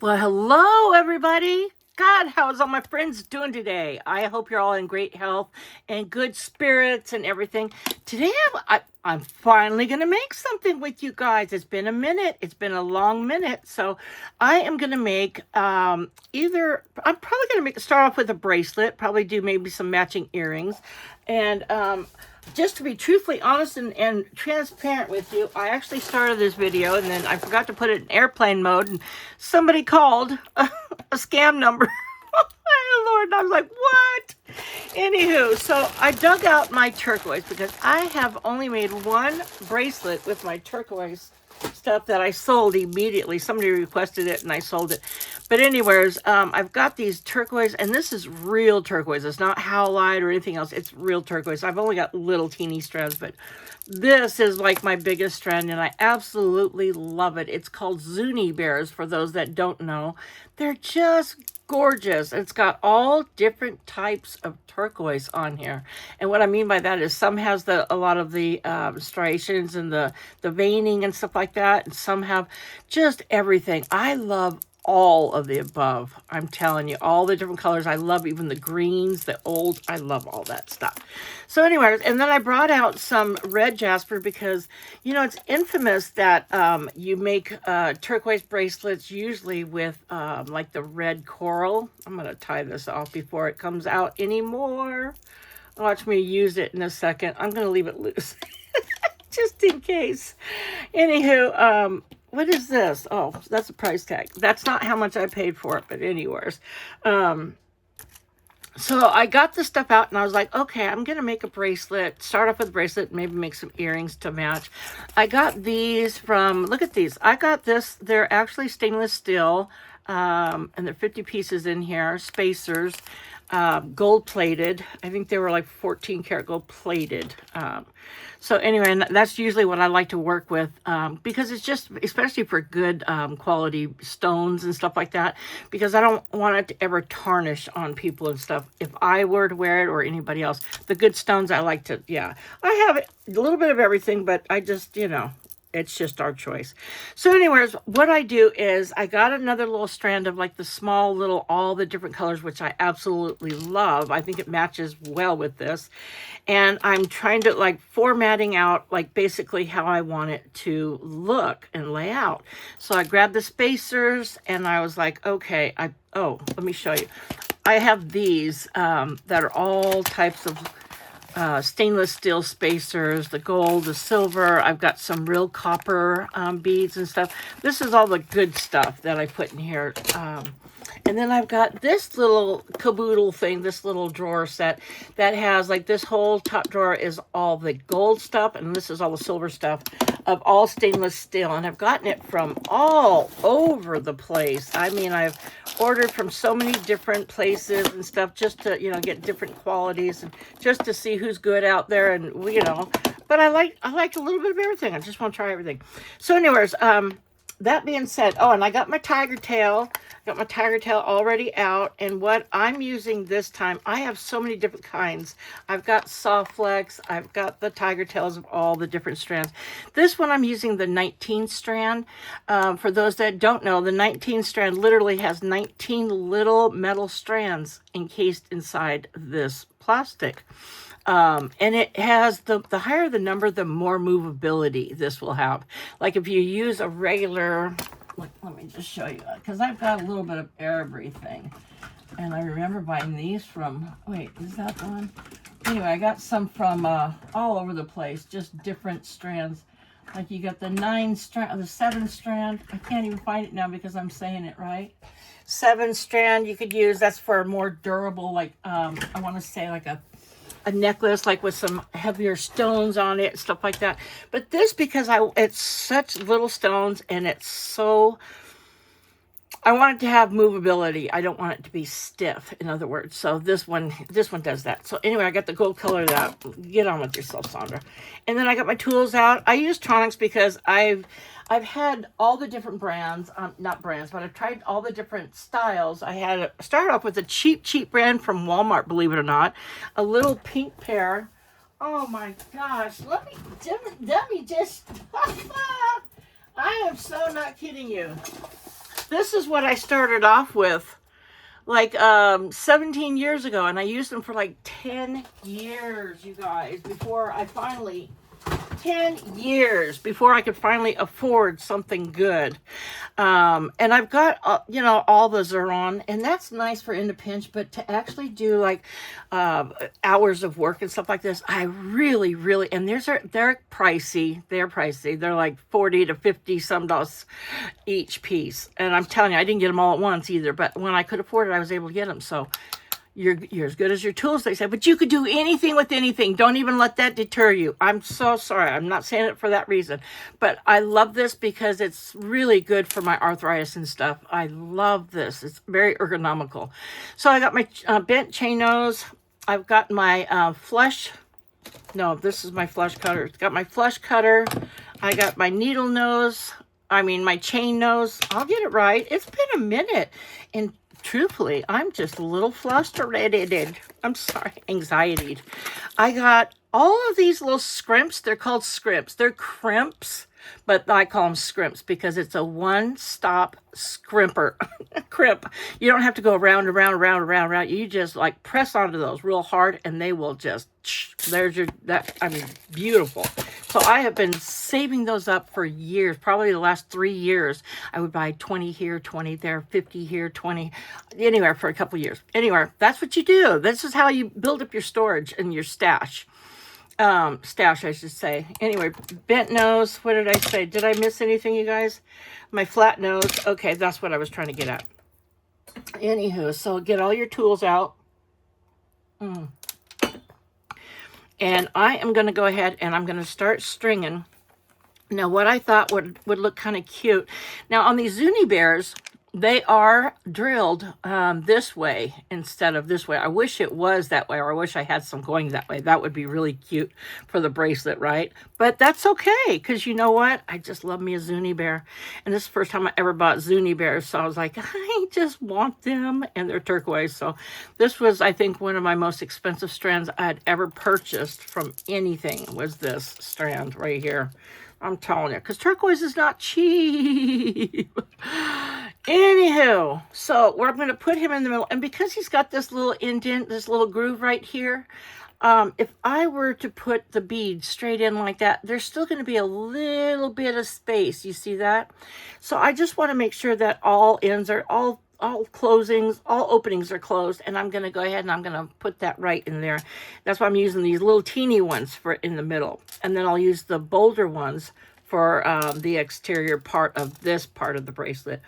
Well, hello, everybody. God, how's all my friends doing today? I hope you're all in great health and good spirits and everything. Today, I'm finally going to make something with you guys. It's been a minute. It's been a long minute. So I am going to make I'm probably going to start off with a bracelet, probably do maybe some matching earrings. And just to be truthfully honest and transparent with you, I actually started this video and then I forgot to put it in airplane mode and somebody called a scam number. Oh, Lord, and I was like, what? Anywho, so I dug out my turquoise because I have only made one bracelet with my turquoise stuff that I sold immediately. Somebody requested it and I sold it. But anyways, I've got these turquoise, and this is real turquoise. It's not howlite or anything else. It's real turquoise. I've only got little teeny strands, but this is like my biggest strand, and I absolutely love it. It's called Zuni Bears, for those that don't know. They're just gorgeous. It's got all different types of turquoise on here, and what I mean by that is some has a lot of the striations and the veining and stuff like that, and some have just everything. I love all of the above. I'm telling you, all the different colors. I love even the greens, the old. I love all that stuff. So anyways, and then I brought out some red jasper because, you know, it's infamous that you make turquoise bracelets usually with like the red coral. I'm going to tie this off before it comes out anymore. Watch me use it in a second. I'm going to leave it loose just in case. Anywho, what is this? Oh, that's a price tag. That's not how much I paid for it, but anyways. So I got the stuff out and I was like, okay, I'm going to make a bracelet. Start off with a bracelet, maybe make some earrings to match. I got these from, look at these. I got this. They're actually stainless steel. And they're 50 pieces in here, spacers, gold plated. I think they were like 14 karat gold plated. So anyway, and that's usually what I like to work with because it's just, especially for good quality stones and stuff like that, because I don't want it to ever tarnish on people and stuff. If I were to wear it or anybody else, the good stones I like to, yeah. I have a little bit of everything, but I just, you know, it's just our choice. So anyways, what I do is I got another little strand of like the small little, all the different colors, which I absolutely love. I think it matches well with this. And I'm trying to like formatting out like basically how I want it to look and lay out. So I grabbed the spacers and I was like, okay, let me show you. I have these that are all types of stainless steel spacers, the gold, the silver. I've got some real copper beads and stuff. This is all the good stuff that I put in here. And then I've got this little caboodle thing, this little drawer set that has like this whole top drawer is all the gold stuff, and this is all the silver stuff of all stainless steel. And I've gotten it from all over the place. I mean, I've ordered from so many different places and stuff just to, you know, get different qualities and just to see who's good out there. And, you know, but I like a little bit of everything. I just want to try everything. So anyways, that being said, oh, and I got my tiger tail. Got my tiger tail already out. And what I'm using this time, I have so many different kinds. I've got soft flex. I've got the tiger tails of all the different strands. This one I'm using the 19 strand. For those that don't know, the 19 strand literally has 19 little metal strands encased inside this plastic. And it has the higher the number, the more movability this will have. Like if you use a regular, let me just show you, because I've got a little bit of everything. And I remember buying these from, wait, is that the one? Anyway, I got some from all over the place, just different strands. Like you got the 9 strand, the 7 strand. I can't even find it now because I'm saying it right. 7 strand you could use. That's for a more durable, like I want to say like a necklace, like with some heavier stones on it, stuff like that. But this, because it's such little stones and it's so, I want it to have movability. I don't want it to be stiff, in other words. So this one does that. So anyway, I got the gold color that. Get on with yourself, Sandra. And then I got my tools out. I use Tonics because I've had all the different brands, not brands, but I've tried all the different styles. I had started off with a cheap brand from Walmart, believe it or not, a little pink pair. Oh my gosh, let me just, I am so not kidding you. This is what I started off with like 17 years ago, and I used them for like 10 years, you guys, before I finally 10 years before I could finally afford something good. And I've got, you know, all the Zeron, and that's nice for in the pinch, but to actually do like hours of work and stuff like this, I really, really, and they're pricey. They're pricey. They're like 40 to 50 some dollars each piece. And I'm telling you, I didn't get them all at once either, but when I could afford it, I was able to get them. So you're as good as your tools, they say, but you could do anything with anything. Don't even let that deter you. I'm so sorry. I'm not saying it for that reason, but I love this because it's really good for my arthritis and stuff. I love this. It's very ergonomical. So I got my bent chain nose. I've got my flush. No, this is my flush cutter. It's got my flush cutter. I got my needle nose. I mean, my chain nose. I'll get it right. It's been a minute. And truthfully, I'm just a little frustrated. I'm sorry, anxiety. I got all of these little scrimps. They're called scrimps. They're crimps, but I call them scrimps because it's a one-stop scrimper. Crimp. You don't have to go around and around, around, around, around. You just like press onto those real hard, and they will just, there's your, that, I mean, beautiful. So I have been saving those up for years, probably the last 3 years. I would buy 20 here, 20 there, 50 here, 20, anywhere for a couple years. Anyway, that's what you do. This is how you build up your storage and your stash. Stash, I should say. Anyway, bent nose. What did I say? Did I miss anything, you guys? My flat nose. Okay, that's what I was trying to get at. Anywho, so get all your tools out. And I am going to go ahead and I'm going to start stringing. Now, what I thought would look kind of cute. Now, on these Zuni bears, they are drilled this way instead of this way. I wish it was that way, or I wish I had some going that way. That would be really cute for the bracelet, right? But that's okay, because you know what? I just love me a Zuni bear. And this is the first time I ever bought Zuni bears, so I was like, I just want them, and they're turquoise. So this was, I think, one of my most expensive strands I had ever purchased from anything was this strand right here. I'm telling you, because turquoise is not cheap. Anywho, so we're going to put him in the middle. And because he's got this little indent, this little groove right here, if I were to put the bead straight in like that, there's still going to be a little bit of space. You see that? So I just want to make sure that all ends are, all closings, all openings are closed. And I'm going to go ahead and I'm going to put that right in there. That's why I'm using these little teeny ones for in the middle. And then I'll use the bolder ones for the exterior part of this part of the bracelet.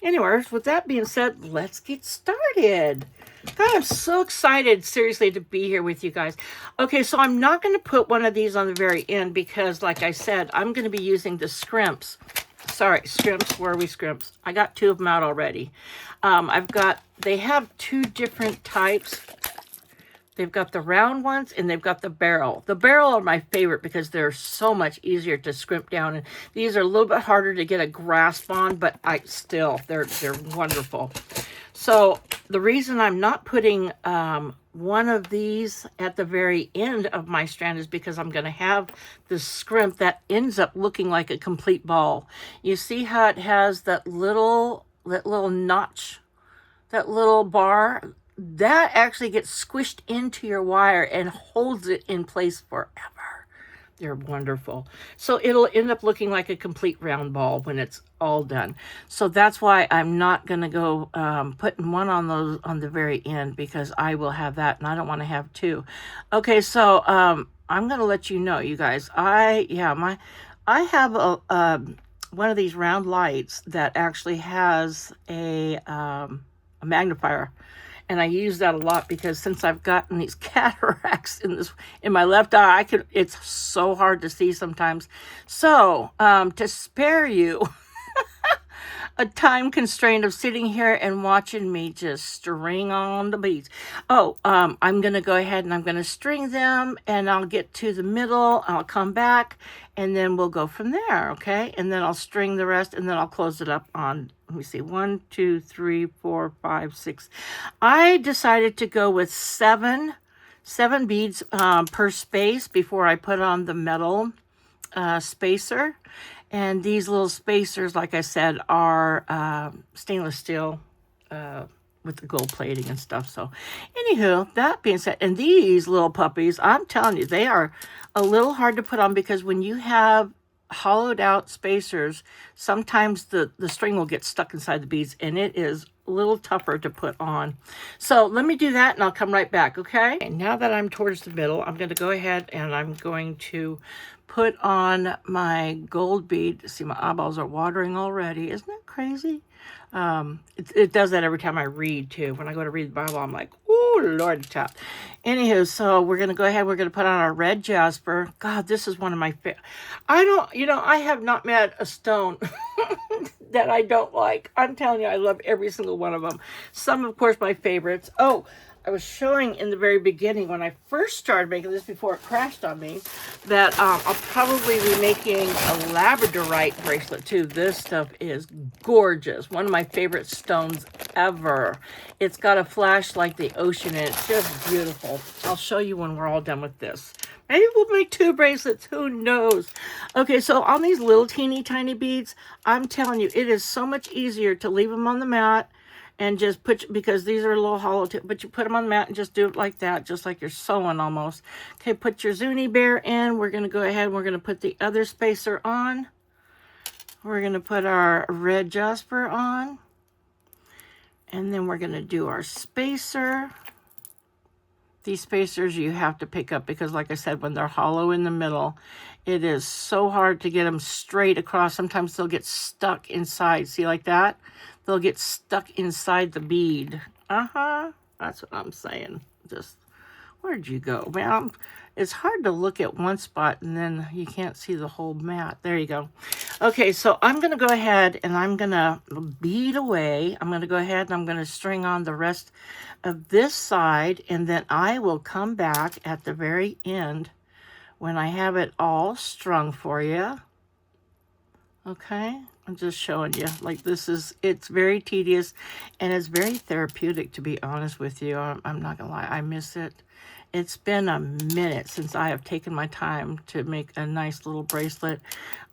Anyways, with that being said, let's get started. God, I'm so excited, seriously, to be here with you guys. Okay, so I'm not going to put one of these on the very end because, like I said, I'm going to be using the scrimps. Sorry, scrimps. Where are we, scrimps? I got 2 of them out already. They have 2 different types. They've got the round ones and they've got the barrel. The barrel are my favorite because they're so much easier to scrimp down. And these are a little bit harder to get a grasp on, but they're wonderful. So the reason I'm not putting one of these at the very end of my strand is because I'm going to have this scrimp that ends up looking like a complete ball. You see how it has that little notch, that little bar? That actually gets squished into your wire and holds it in place forever. They're wonderful. So it'll end up looking like a complete round ball when it's all done. So that's why I'm not going to go putting one on those on the very end, because I will have that and I don't want to have 2. Okay, so I'm going to let you know, you guys. I have one of these round lights that actually has a magnifier. And I use that a lot because since I've gotten these cataracts in my left eye, it's so hard to see sometimes. So to spare you a time constraint of sitting here and watching me just string on the beads. I'm going to go ahead and I'm going to string them, and I'll get to the middle. I'll come back and then we'll go from there. Okay. And then I'll string the rest and then I'll close it up on, let me see, 1, 2, 3, 4, 5, 6. I decided to go with 7 beads per space before I put on the metal spacer. And these little spacers, like I said, are stainless steel with the gold plating and stuff. So anywho, that being said, and these little puppies, I'm telling you, they are a little hard to put on because when you have hollowed out spacers, sometimes the string will get stuck inside the beads, and it is a little tougher to put on. So let me do that and I'll come right back, okay? And now that I'm towards the middle, I'm going to go ahead and I'm going to put on my gold bead. See, my eyeballs are watering already. Isn't that crazy? It does that every time I read too. When I go to read the Bible, I'm like, oh, Lord, top. Anywho, so we're going to go ahead. We're going to put on our red jasper. God, this is one of my favorite. I have not met a stone that I don't like. I'm telling you, I love every single one of them. Some, of course, my favorites. Oh, I was showing in the very beginning when I first started making this before it crashed on me that I'll probably be making a labradorite bracelet too. This stuff is gorgeous. One of my favorite stones ever. It's got a flash like the ocean and it's just beautiful. I'll show you when we're all done with this. Maybe we'll make 2 bracelets. Who knows? Okay, so on these little teeny tiny beads, I'm telling you, it is so much easier to leave them on the mat and just put, because these are a little hollow tip, but you put them on the mat and just do it like that, just like you're sewing almost. Okay, put your Zuni Bear in. We're going to go ahead. We're going to put the other spacer on. We're going to put our red jasper on. And then we're going to do our spacer. These spacers you have to pick up because, like I said, when they're hollow in the middle, it is so hard to get them straight across. Sometimes they'll get stuck inside. See, like that? They'll get stuck inside the bead. That's what I'm saying. Just, where'd you go? Man, it's hard to look at one spot and then you can't see the whole mat. There you go. Okay, so I'm going to go ahead and I'm going to bead away. I'm going to go ahead and I'm going to string on the rest of this side, and then I will come back at the very end when I have it all strung for you. Okay, I'm just showing you. Like, this is, it's very tedious and it's very therapeutic, to be honest with you. I'm not gonna lie, I miss it. It's been a minute since I have taken my time to make a nice little bracelet.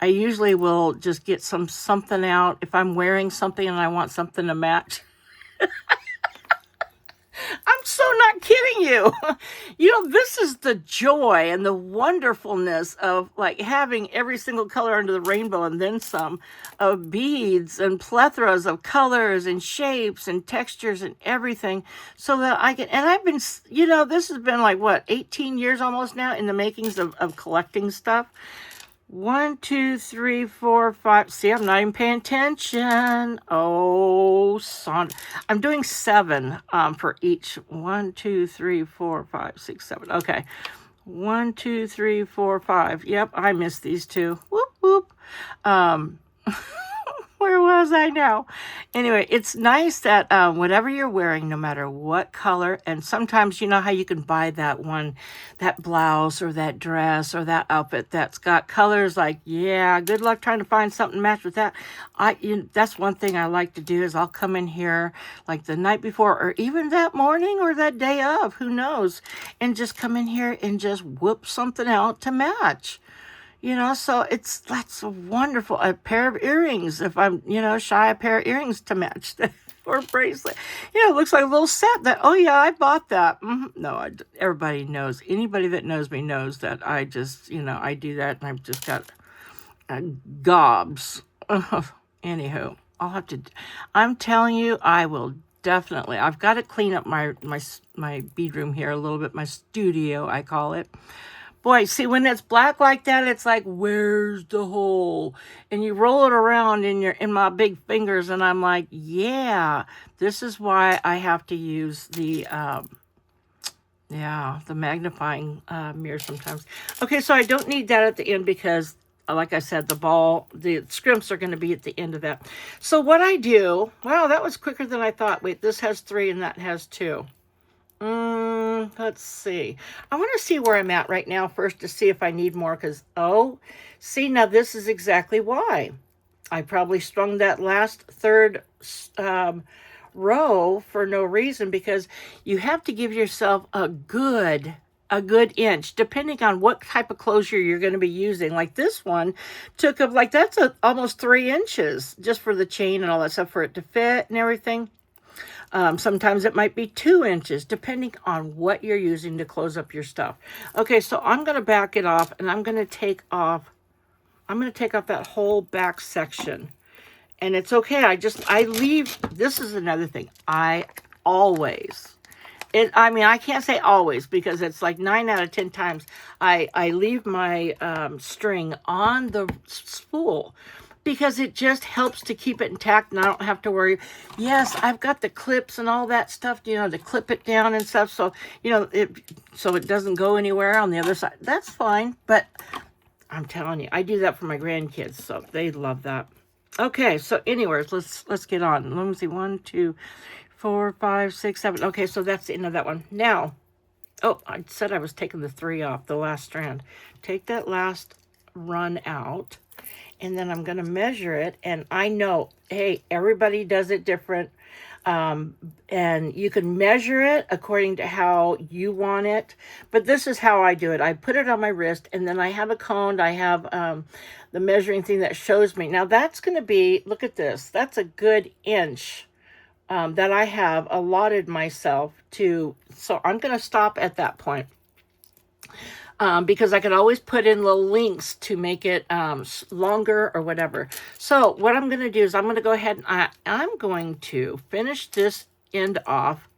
I usually will just get something out if I'm wearing something and I want something to match. I'm so not kidding you. You know, this is the joy and the wonderfulness of like having every single color under the rainbow and then some, of beads and plethoras of colors and shapes and textures and everything, so that I can, and I've been, you know, this has been like what, 18 years almost now in the makings of collecting stuff. 1, 2, 3, 4, 5. See, I'm not even paying attention. Oh, son. I'm doing 7 for each. 1, 2, 3, 4, 5, 6, 7. Okay. 1, 2, 3, 4, 5. Yep, I missed these 2. Whoop, whoop. Where was I now? Anyway, it's nice that whatever you're wearing, no matter what color, and sometimes you know how you can buy that one, that blouse or that dress or that outfit that's got colors like, yeah, good luck trying to find something to match with that. That's one thing I like to do is I'll come in here like the night before or even that morning or that day of, who knows, and just come in here and just whoop something out to match. You know, so that's wonderful. A pair of earrings, if I'm, you know, shy, a pair of earrings to match that, or a bracelet. You know, it looks like a little set that, oh yeah, I bought that. No, everybody knows. Anybody that knows me knows that I just, you know, I do that and I've just got gobs. Anywho, I'll have to, I'm telling you, I will definitely, I've got to clean up my bead room here a little bit, my studio, I call it. Boy, see, when it's black like that, it's like, where's the hole? And you roll it around in my big fingers, and I'm like, yeah, this is why I have to use the magnifying mirror sometimes. Okay, so I don't need that at the end because, like I said, the scrimps are going to be at the end of that. So what I do, wow, that was quicker than I thought. Wait, this has 3 and that has 2. Let's see. I want to see where I'm at right now first to see if I need more because, oh, see, now this is exactly why. I probably strung that last third row for no reason because you have to give yourself a good a good inch, depending on what type of closure you're going to be using. Like this one took up, like that's almost 3 inches just for the chain and all that stuff for it to fit and everything. Sometimes it might be 2 inches, depending on what you're using to close up your stuff. Okay, so I'm going to back it off, and I'm going to take off that whole back section. And it's okay. I leave, this is another thing. I mean, I can't say always, because it's like 9 out of 10 times I leave my string on the spool, because it just helps to keep it intact, and I don't have to worry. Yes, I've got the clips and all that stuff, you know, to clip it down and stuff, so, you know, so it doesn't go anywhere on the other side. That's fine, but I'm telling you, I do that for my grandkids, so they love that. Okay, so anyways, let's get on. Let me see, 1, 2, 4, 5, 6, 7. Okay, so that's the end of that one. Now, oh, I said I was taking the 3 off, the last strand. Take that last run out, and then I'm going to measure it. And I know, hey, everybody does it different. And you can measure it according to how you want it. But this is how I do it. I put it on my wrist, and then I have a cone. I have the measuring thing that shows me. Now that's going to be, look at this. That's a good inch that I have allotted myself to. So I'm going to stop at that point. Because I could always put in little links to make it longer or whatever. So what I'm going to do is I'm going to go ahead and I'm going to finish this end off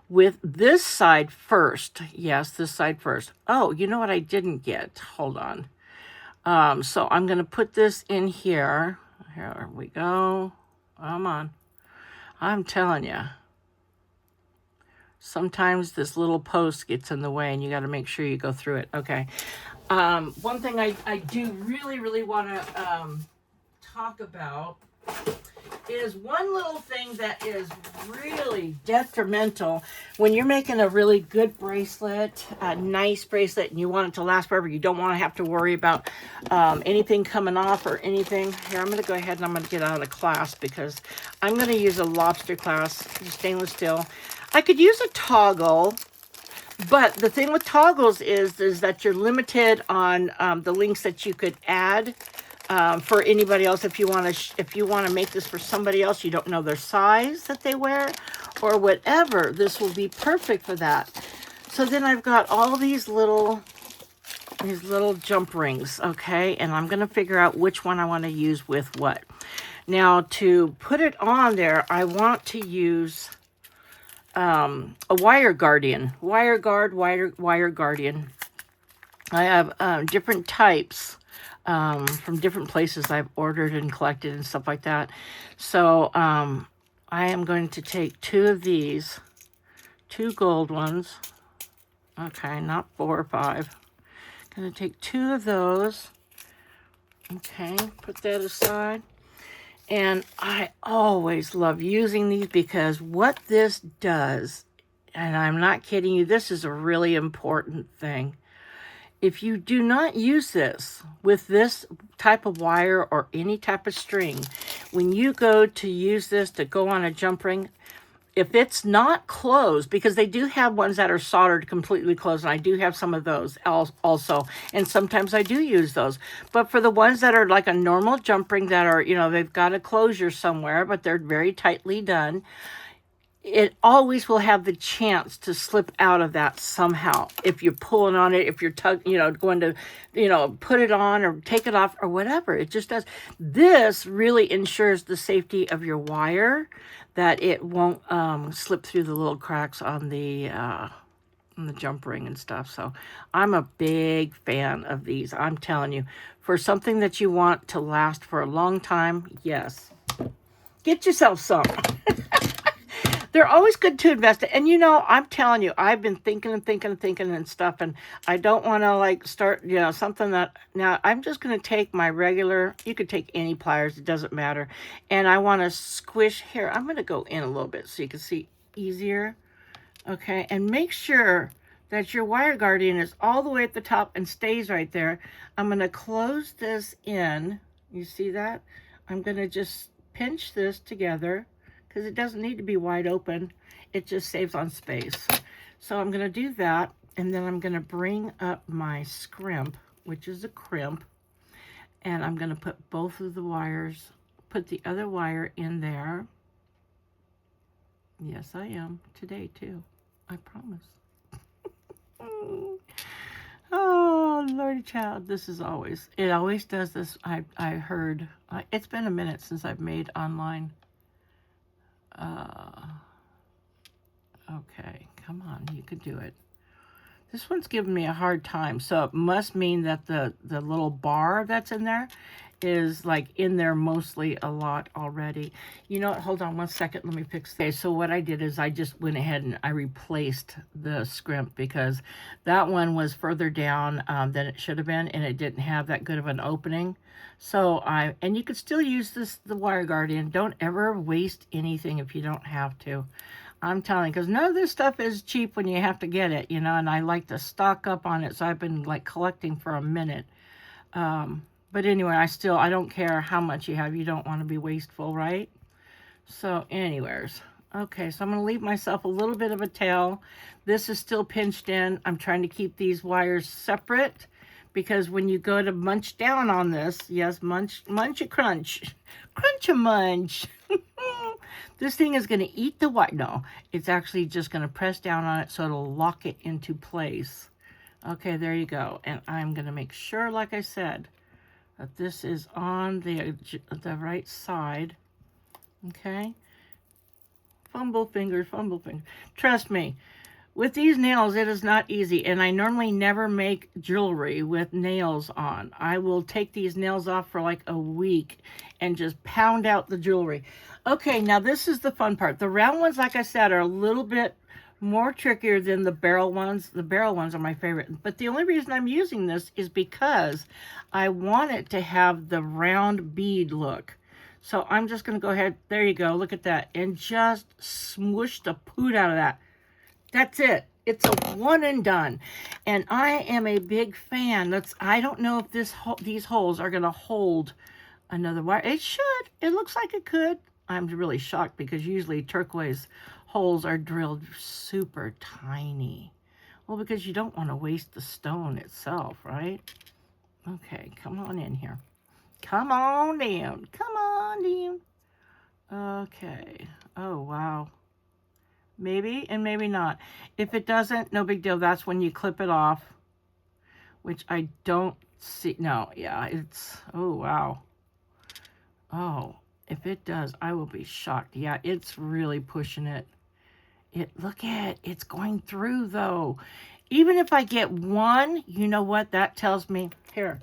with this side first. Yes, this side first. Oh, you know what I didn't get? Hold on. So I'm going to put this in here. Here we go. Come on. I'm telling you. Sometimes this little post gets in the way, and you got to make sure you go through it. Okay. One thing I do really want to talk about is one little thing that is really detrimental when you're making a really good bracelet, a nice bracelet, and you want it to last forever. You don't want to have to worry about anything coming off or anything. Here, I'm going to go ahead and I'm going to get out of class, because I'm going to use a lobster class, stainless steel. I could use a toggle, but the thing with toggles is that you're limited on the links that you could add for anybody else. If you want to make this for somebody else, you don't know their size that they wear or whatever, this will be perfect for that. So then I've got all these little jump rings, okay, and I'm going to figure out which one I want to use with what. Now, to put it on there, I want to use a wire guardian. Wire guardian. I have different types from different places I've ordered and collected and stuff like that. So I am going to take 2 of these, 2 gold ones. Okay, not 4 or 5. Going to take 2 of those. Okay, put that aside. And I always love using these, because what this does, and I'm not kidding you, this is a really important thing. If you do not use this with this type of wire or any type of string, when you go to use this to go on a jump ring, if it's not closed, because they do have ones that are soldered completely closed, and I do have some of those also, and sometimes I do use those. But for the ones that are like a normal jump ring that are, you know, they've got a closure somewhere, but they're very tightly done, it always will have the chance to slip out of that somehow. If you're pulling on it, if you're going to, put it on or take it off or whatever, it just does. This really ensures the safety of your wire, that it won't slip through the little cracks on the jump ring and stuff. So I'm a big fan of these. I'm telling you, for something that you want to last for a long time, yes, get yourself some. They're always good to invest in. And, I'm telling you, I've been thinking and stuff, and I don't want to, start, something that... Now, I'm just going to take my regular... You could take any pliers. It doesn't matter. And I want to squish... Here, I'm going to go in a little bit so you can see easier. Okay, and make sure that your wire guardian is all the way at the top and stays right there. I'm going to close this in. You see that? I'm going to just pinch this together, because it doesn't need to be wide open. It just saves on space. So I'm going to do that. And then I'm going to bring up my scrimp, which is a crimp, and I'm going to put both of the wires, put the other wire in there. Yes, I am. Today, too. I promise. Oh, Lordy child, this is always, it always does this. I heard, it's been a minute since I've made online. Okay, come on, you could do it. This one's giving me a hard time, so it must mean that the little bar that's in there is like in there mostly a lot already. You know what, hold on one second, let me fix this. Okay, so what I did is I just went ahead and I replaced the scrimp because that one was further down than it should have been, and it didn't have that good of an opening. So and you could still use the wire guardian. Don't ever waste anything if you don't have to. I'm telling you, because none of this stuff is cheap when you have to get it, you know, and I like to stock up on it, so I've been, like, collecting for a minute. But anyway, I don't care how much you have. You don't want to be wasteful, right? So, anyways. Okay, so I'm going to leave myself a little bit of a tail. This is still pinched in. I'm trying to keep these wires separate because when you go to munch down on this, yes, munch a crunch. Crunch a munch. This thing is going to eat the wire. No, it's actually just going to press down on it so it'll lock it into place. Okay, there you go. And I'm going to make sure, like I said, that this is on the right side. Okay. Fumble fingers, fumble fingers. Trust me, with these nails, it is not easy. And I normally never make jewelry with nails on. I will take these nails off for like a week and just pound out the jewelry. Okay, now this is the fun part. The round ones, like I said, are a little bit more trickier than the barrel ones. The barrel ones are my favorite. But the only reason I'm using this is because I want it to have the round bead look. So I'm just going to go ahead. There you go. Look at that. And just smoosh the poot out of that. That's it. It's a one and done. And I am a big fan. I don't know if these holes are going to hold another wire. It should. It looks like it could. I'm really shocked because usually turquoise holes are drilled super tiny. Well, because you don't want to waste the stone itself, right? Okay, come on in here. Come on down. Come on down. Okay. Oh, wow. Maybe and maybe not. If it doesn't, no big deal. That's when you clip it off, which I don't see. No, yeah, it's, oh, wow. Oh, if it does, I will be shocked. Yeah, it's really pushing it. Look at it. It's going through, though. Even if I get one, you know what? That tells me, here,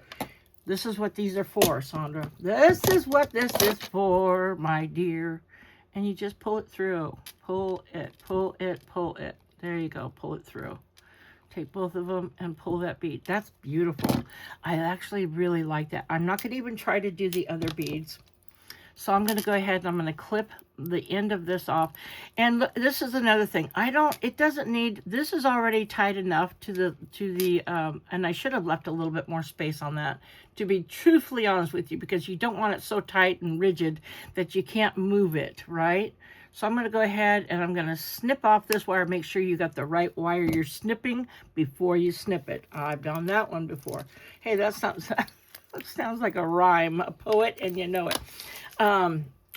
this is what these are for, Sandra. This is what this is for, my dear. And you just pull it through. Pull it, pull it, pull it. There you go. Pull it through. Take both of them and pull that bead. That's beautiful. I actually really like that. I'm not going to even try to do the other beads. So I'm going to go ahead and I'm going to clip the end of this off. And look, this is another thing. It doesn't need, this is already tight enough to the, and I should have left a little bit more space on that, to be truthfully honest with you, because you don't want it so tight and rigid that you can't move it, right? So I'm going to go ahead and I'm going to snip off this wire. Make sure you got the right wire you're snipping before you snip it. I've done that one before. Hey, that sounds like a rhyme, a poet, and you know it.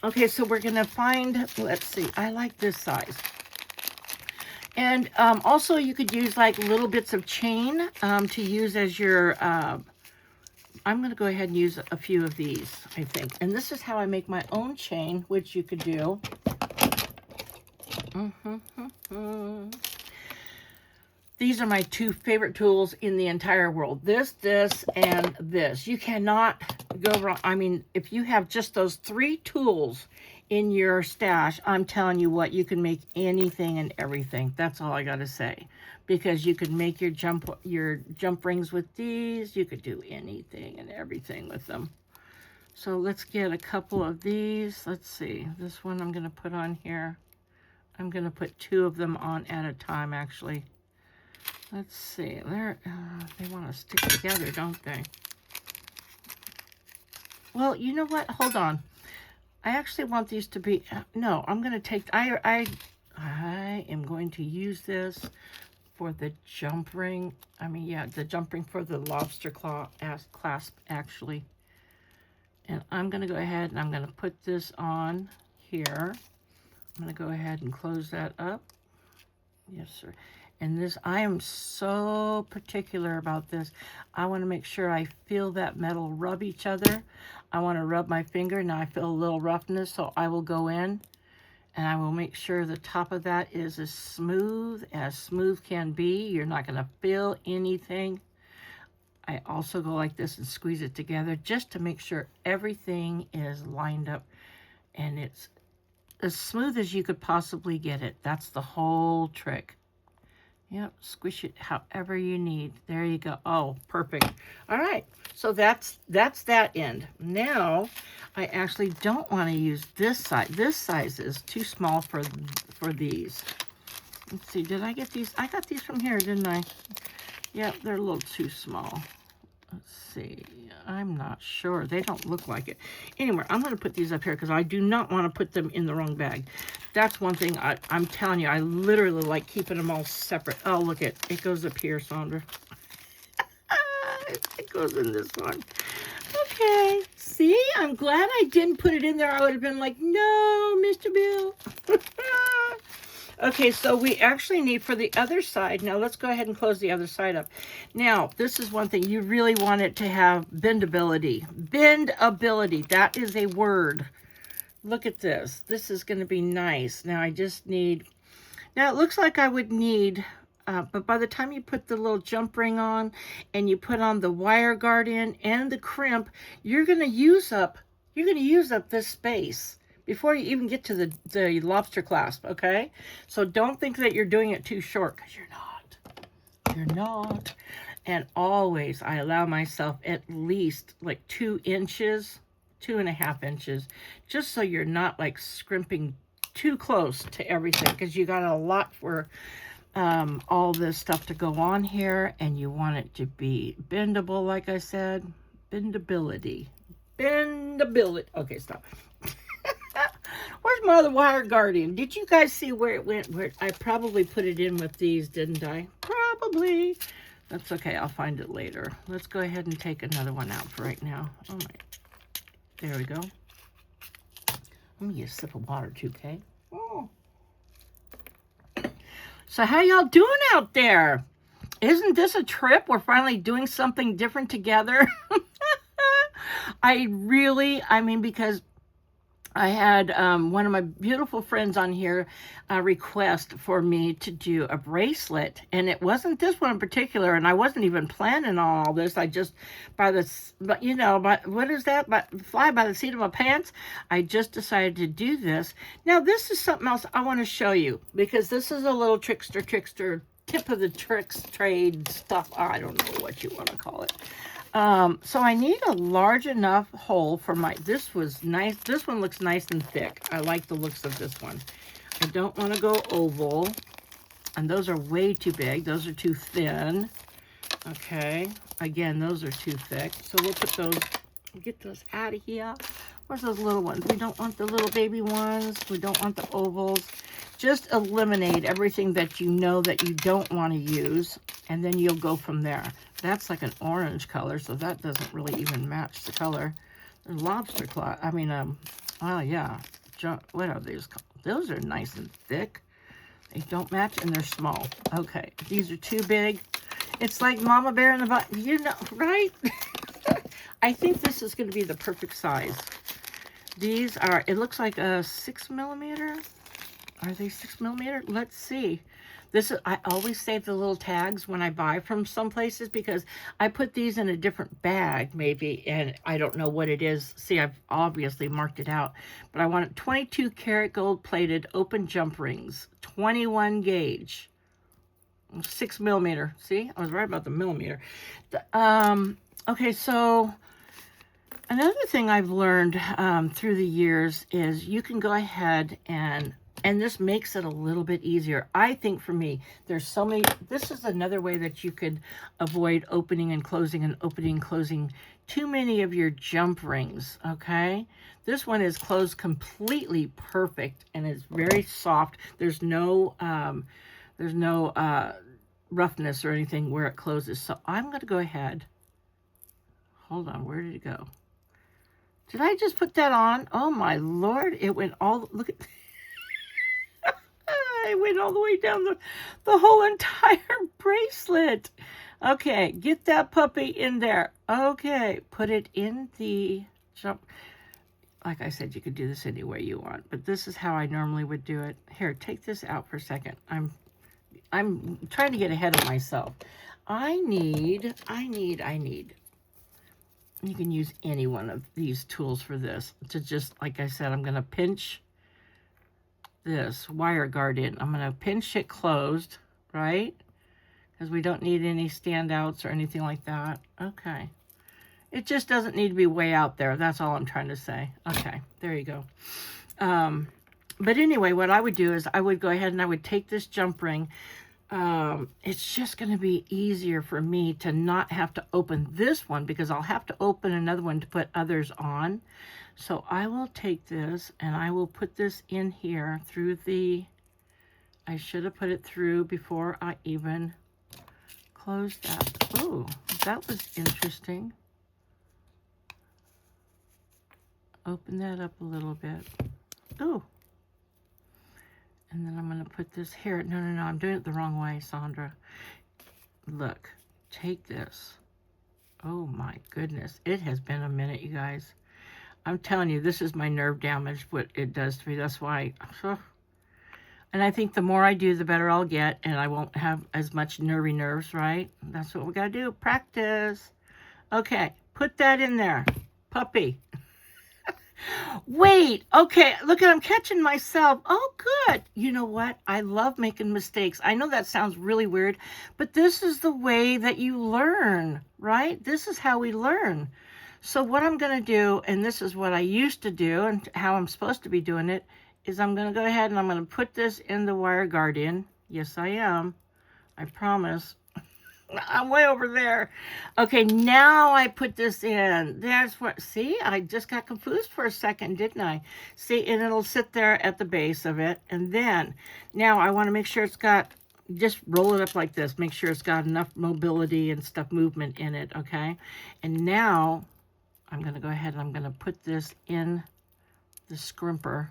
Okay, so we're going to find, let's see, I like this size. And also you could use like little bits of chain to use as your, I'm going to go ahead and use a few of these, I think. And this is how I make my own chain, which you could do. These are my two favorite tools in the entire world. This, and this. You cannot go wrong. I mean, if you have just those three tools in your stash, I'm telling you what, you can make anything and everything. That's all I got to say. Because you could make your jump rings with these. You could do anything and everything with them. So let's get a couple of these. Let's see. This one I'm going to put on here. I'm going to put two of them on at a time, actually. Let's see. They want to stick together, don't they? Well, you know what? Hold on. I actually want these to be... no, I'm going to take... I am going to use this for the jump ring. I mean, yeah, the jump ring for the lobster claw clasp, actually. And I'm going to go ahead and I'm going to put this on here. I'm going to go ahead and close that up. Yes, sir. And this, I am so particular about this. I want to make sure I feel that metal rub each other. I want to rub my finger. Now I feel a little roughness, so I will go in and I will make sure the top of that is as smooth can be. You're not going to feel anything. I also go like this and squeeze it together just to make sure everything is lined up and it's as smooth as you could possibly get it. That's the whole trick. Yep, squish it however you need. There you go. Oh, perfect. All right, so that's that end. Now, I actually don't want to use this side. This size is too small for these. Let's see, did I get these? I got these from here, didn't I? Yep, they're a little too small. Let's see. I'm not sure. They don't look like it. Anyway, I'm going to put these up here because I do not want to put them in the wrong bag. That's one thing I'm telling you. I literally like keeping them all separate. Oh, look it. It goes up here, Sandra. It goes in this one. Okay. See? I'm glad I didn't put it in there. I would have been like, no, Mr. Bill. Okay, so we actually need for the other side. Now, let's go ahead and close the other side up. Now, this is one thing. You really want it to have bendability. Bendability. That is a word. Look at this. This is going to be nice. Now, I just need... Now, it looks like I would need... but by the time you put the little jump ring on and you put on the wire guard in and the crimp, you're going to use up this space before you even get to the lobster clasp, okay? So don't think that you're doing it too short, because you're not. You're not. And always, I allow myself at least like 2 inches, 2.5 inches, just so you're not like scrimping too close to everything, because you got a lot for all this stuff to go on here, and you want it to be bendable, like I said. Bendability. Bendability. Okay, stop. Where's my other wire guardian? Did you guys see where it went? Where I probably put it in with these, didn't I? Probably. That's okay. I'll find it later. Let's go ahead and take another one out for right now. Oh my. There we go. Let me get a sip of water too, okay? Oh. So how y'all doing out there? Isn't this a trip? We're finally doing something different together. I mean, because I had one of my beautiful friends on here request for me to do a bracelet, and it wasn't this one in particular, and I wasn't even planning on all this. I just, what is that? Fly by the seat of my pants. I just decided to do this. Now, this is something else I want to show you, because this is a little trickster, tip of the tricks trade stuff. I don't know what you want to call it. So I need a large enough hole for my, this was nice. This one looks nice and thick. I like the looks of this one. I don't want to go oval. And those are way too big. Those are too thin. Okay. Again, those are too thick. So we'll put those, get those out of here. Where's those little ones? We don't want the little baby ones. We don't want the ovals. Just eliminate everything that you know that you don't want to use. And then you'll go from there. That's like an orange color, so that doesn't really even match the color. The lobster claw, oh yeah. What are these called? Those are nice and thick. They don't match and they're small. Okay, these are too big. It's like Mama Bear in the butt, you know, right? I think this is going to be the perfect size. These are, it looks like a 6mm. Are they 6mm? Let's see. This is, I always save the little tags when I buy from some places, because I put these in a different bag maybe, and I don't know what it is. See, I've obviously marked it out, but I want 22 karat gold plated open jump rings, 21 gauge, 6mm. See, I was right about the millimeter. Okay, so another thing I've learned through the years is you can go ahead and this makes it a little bit easier. I think for me, there's so many, this is another way that you could avoid opening and closing too many of your jump rings, okay? This one is closed completely perfect and it's very soft. There's no roughness or anything where it closes. So I'm going to go ahead. Hold on, where did it go? Did I just put that on? Oh my Lord, it went all, look at, it went all the way down the whole entire bracelet. Okay, get that puppy in there. Okay, put it in the jump. Like I said, you could do this any way you want, but this is how I normally would do it. Here, take this out for a second. I'm trying to get ahead of myself. I need. You can use any one of these tools for this. To just, like I said, I'm going to pinch this wire guard in. I'm going to pinch it closed, right? Because we don't need any standouts or anything like that. Okay. It just doesn't need to be way out there. That's all I'm trying to say. Okay, there you go. But anyway, what I would do is I would go ahead and I would take this jump ring. It's just going to be easier for me to not have to open this one because I'll have to open another one to put others on. So I will take this and I will put this in here through the, I should have put it through before I even closed that. Oh, that was interesting. Open that up a little bit. Oh. And then I'm going to put this here. No, I'm doing it the wrong way, Sandra. Look, take this. Oh my goodness. It has been a minute, you guys. I'm telling you, this is my nerve damage, what it does to me. That's why. And I think the more I do, the better I'll get, and I won't have as much nerves, right? That's what we got to do. Practice. Okay, put that in there. Puppy. Wait, okay, look at, I'm catching myself. Oh, good. You know what? I love making mistakes. I know that sounds really weird, but this is the way that you learn, right? This is how we learn. So what I'm going to do, and this is what I used to do and how I'm supposed to be doing it, is I'm going to go ahead and I'm going to put this in the wire guard in. Yes, I am. I promise. I'm way over there. Okay, now I put this in. There's what, see, I just got confused for a second, didn't I? See, and it'll sit there at the base of it. And then, now I want to make sure it's got, just roll it up like this. Make sure it's got enough mobility and stuff, movement in it, okay? And now, I'm going to go ahead and I'm going to put this in the scrimper.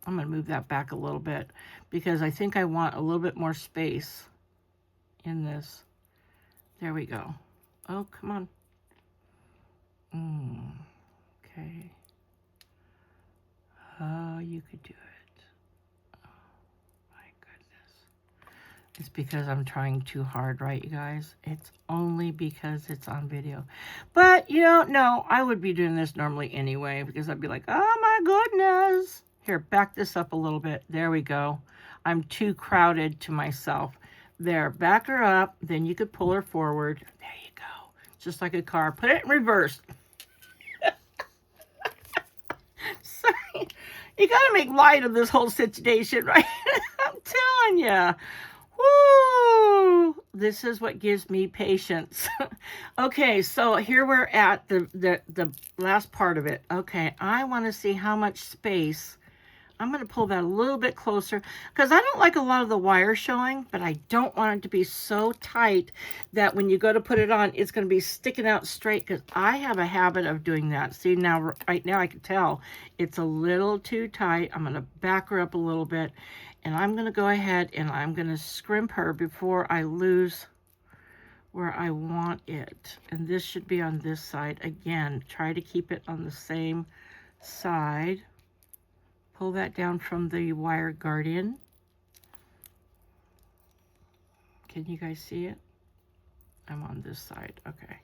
I'm going to move that back a little bit because I think I want a little bit more space in this. There we go. Oh, come on. Okay. Oh, you could do it. Oh, my goodness. It's because I'm trying too hard, right, you guys? It's only because it's on video. But, you know, no, I would be doing this normally anyway because I'd be like, oh, my goodness. Here, back this up a little bit. There we go. I'm too crowded to myself. There, back her up. Then you could pull her forward. There you go. Just like a car. Put it in reverse. Sorry. You got to make light of this whole situation, right? I'm telling you. Woo! This is what gives me patience. Okay, so here we're at the last part of it. Okay, I want to see how much space. I'm going to pull that a little bit closer because I don't like a lot of the wire showing, but I don't want it to be so tight that when you go to put it on, it's going to be sticking out straight because I have a habit of doing that. See, now, right now I can tell it's a little too tight. I'm going to back her up a little bit and I'm going to go ahead and I'm going to scrimp her before I lose where I want it. And this should be on this side. Again, try to keep it on the same side. Pull that down from the wire guardian. Can you guys see it? I'm on this side. Okay.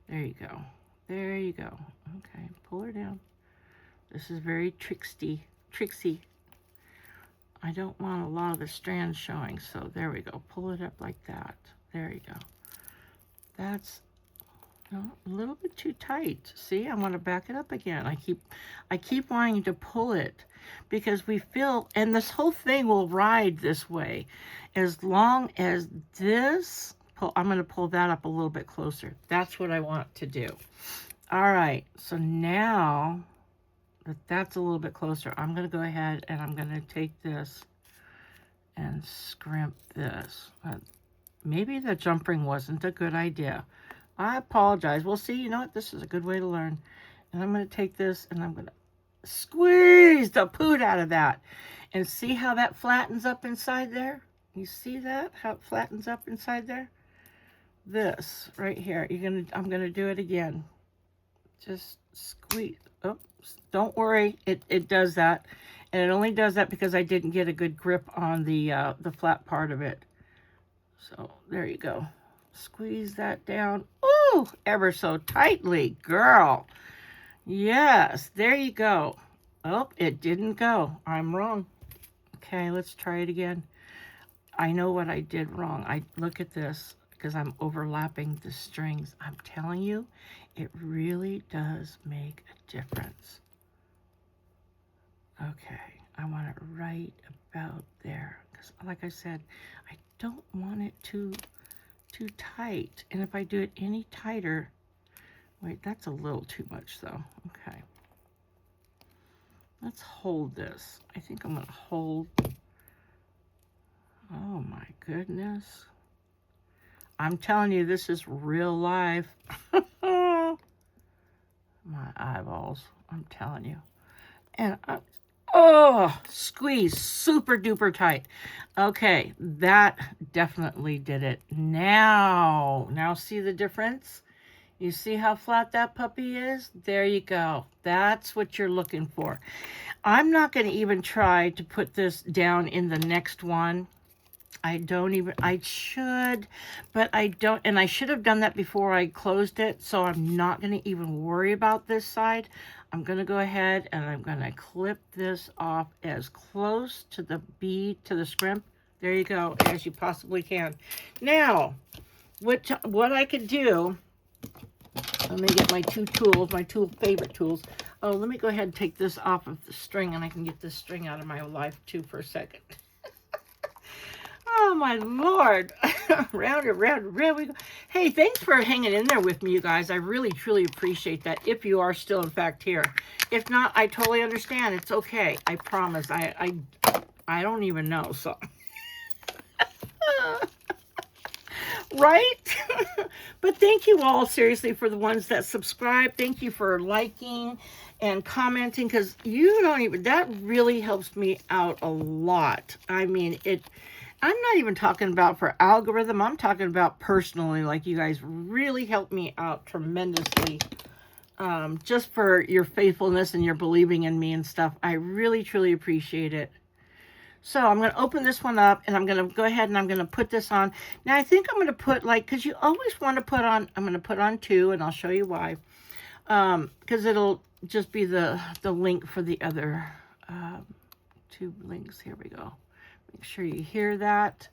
There you go. There you go. Okay. Pull her down. This is very tricksy. I don't want a lot of the strands showing. So there we go. Pull it up like that. There you go. That's a little bit too tight. See, I want to back it up again. I keep wanting to pull it because we feel, and this whole thing will ride this way as long as this, I'm going to pull that up a little bit closer. That's what I want to do. All right, so now that that's a little bit closer, I'm going to go ahead and I'm going to take this and scrimp this. maybe the jump ring wasn't a good idea. I apologize. Well, see, you know what? This is a good way to learn. And I'm going to take this and I'm going to squeeze the poot out of that. And see how that flattens up inside there? You see that? How it flattens up inside there? This right here. I'm gonna do it again. Just squeeze. Oops. Don't worry. It does that. And it only does that because I didn't get a good grip on the flat part of it. So there you go. Squeeze that down. Ooh, ever so tightly, girl. Yes, there you go. Oh, it didn't go. I'm wrong. Okay, let's try it again. I know what I did wrong. Look at this, because I'm overlapping the strings. I'm telling you, it really does make a difference. Okay, I want it right about there, because like I said, I don't want it too tight. And if I do it any tighter, wait, that's a little too much though. Okay. Let's hold this. I think I'm going to hold. Oh my goodness. I'm telling you, this is real life. My eyeballs. I'm telling you. And oh, squeeze super duper tight. Okay, that definitely did it. Now see the difference? You see how flat that puppy is? There you go. That's what you're looking for. I'm not going to even try to put this down in the next one. I should, but I don't, and I should have done that before I closed it, so I'm not going to even worry about this side. I'm going to go ahead and I'm going to clip this off as close to the bead, to the scrimp. There you go, as you possibly can. Now, what I could do, let me get my two favorite tools. Oh, let me go ahead and take this off of the string, and I can get this string out of my life too for a second. Oh my Lord. Round and round and round we go. Hey, thanks for hanging in there with me, you guys. I really, truly appreciate that, if you are still, in fact, here. If not, I totally understand. It's okay. I promise. I don't even know, so. Right? But thank you all, seriously, for the ones that subscribe. Thank you for liking and commenting, because that really helps me out a lot. I mean, I'm not even talking about for algorithm. I'm talking about personally. Like, you guys really help me out tremendously. Just for your faithfulness and your believing in me and stuff. I really, truly appreciate it. So I'm going to open this one up, and I'm going to go ahead and I'm going to put this on. Now, I think I'm going to put, like, because you always want to put on, I'm going to put on 2, and I'll show you why. Because it'll just be the link for the other 2 links. Here we go. Make sure you hear that.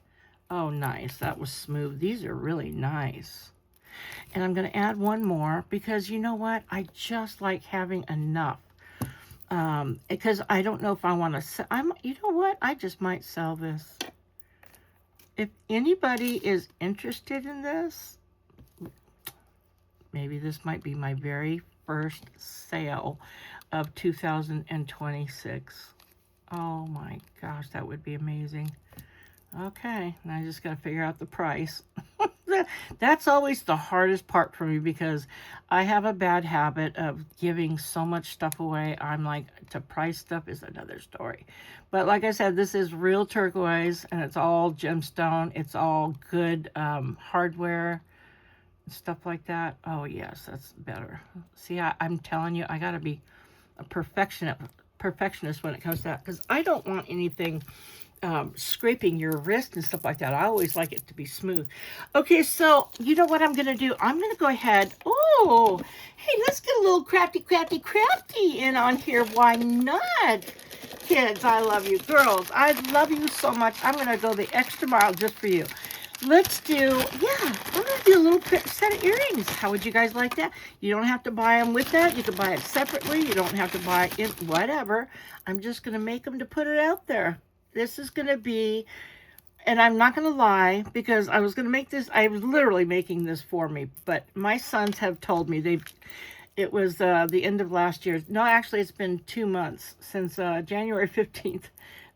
Oh, nice. That was smooth. These are really nice. And I'm going to add one more because you know what? I just like having enough. Because I don't know if I want to sell. You know what? I just might sell this. If anybody is interested in this, maybe this might be my very first sale of 2026. Oh my gosh, that would be amazing. Okay, now I just got to figure out the price. That's always the hardest part for me because I have a bad habit of giving so much stuff away. I'm like, to price stuff is another story. But like I said, this is real turquoise and it's all gemstone. It's all good hardware and stuff like that. Oh yes, that's better. See, I'm telling you, I got to be a perfectionist when it comes to that, because I don't want anything scraping your wrist and stuff like that. I always like it to be smooth. Okay, so you know what I'm going to do? I'm going to go ahead. Oh, hey, let's get a little crafty in on here. Why not? Kids, I love you. Girls, I love you so much. I'm going to go the extra mile just for you. Let's do, I'm going to do a little set of earrings. How would you guys like that? You don't have to buy them with that. You can buy it separately. You don't have to buy it, whatever. I'm just going to make them to put it out there. This is going to be, and I'm not going to lie, because I was going to make this, I was literally making this for me, but my sons have told me it was the end of last year. No, actually, it's been 2 months since January 15th.